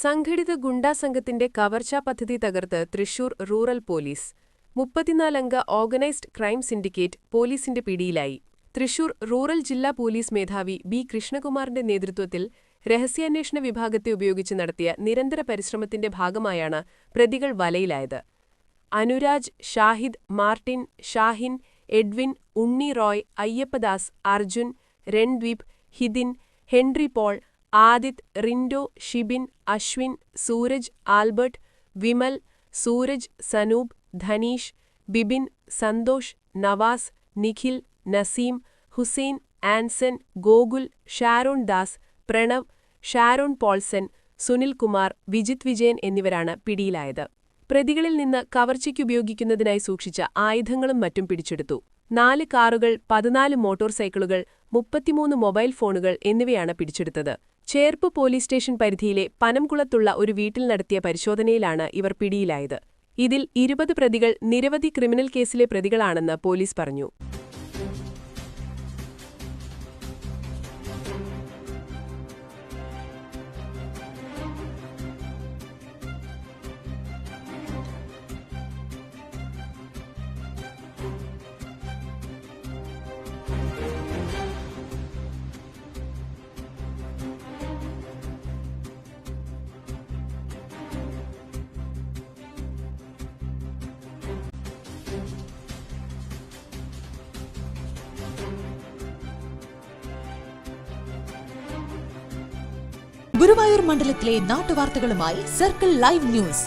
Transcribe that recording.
സംഘടിത ഗുണ്ടാസംഘത്തിന്റെ കവർച്ചാ പദ്ധതി തകർത്ത് തൃശൂർ റൂറൽ പോലീസ്. 34-അംഗ ഓർഗനൈസ്ഡ് ക്രൈം സിൻഡിക്കേറ്റ് പോലീസിന്റെ പിടിയിലായി. തൃശൂർ റൂറൽ ജില്ലാ പോലീസ് മേധാവി ബി. കൃഷ്ണകുമാറിന്റെ നേതൃത്വത്തിൽ രഹസ്യാന്വേഷണ വിഭാഗത്തെ ഉപയോഗിച്ച് നടത്തിയ നിരന്തര പരിശ്രമത്തിന്റെ ഭാഗമായാണ് പ്രതികൾ വലയിലായത്. Anuraj, Shahid, Martin, Shahin, Edwin, Unni Roy, Ayyappadas, Arjun, Randeep, Hithin, Henry Paul, Adith, Rindo, Shibin, Ashwin, Sooraj, Albert, Vimal, Sooraj, Sanoop, Dhaneesh, Bibin, Santhosh, Navas, Nikhil, Naseem, Hussain, Anson, Gokul, Sharon Das, Pranav, Sharon Paulson, Sunilkumar, Vijith Vijayan എന്നിവരാണ് പിടിയിലായത്. പ്രതികളിൽ നിന്ന് കവർച്ചയ്ക്കുപയോഗിക്കുന്നതിനായി സൂക്ഷിച്ച ആയുധങ്ങളും മറ്റും പിടിച്ചെടുത്തു. 4 കാറുകൾ, 14 മോട്ടോർ സൈക്കിളുകൾ, 33 മൊബൈൽ ഫോണുകൾ എന്നിവയാണ് പിടിച്ചെടുത്തത്. ചേർപ്പ് പോലീസ് സ്റ്റേഷൻ പരിധിയിലെ പനംകുളത്തുള്ള ഒരു വീട്ടിൽ നടത്തിയ പരിശോധനയിലാണ് ഇവർ പിടിയിലായത്. ഇതിൽ 20 പ്രതികൾ നിരവധി ക്രിമിനൽ കേസിലെ പ്രതികളാണെന്ന് പോലീസ് പറഞ്ഞു. ഗുരുവായൂർ മണ്ഡലത്തിലെ നാട്ടുവാർത്തകളുമായി സർക്കിൾ ലൈവ് ന്യൂസ്.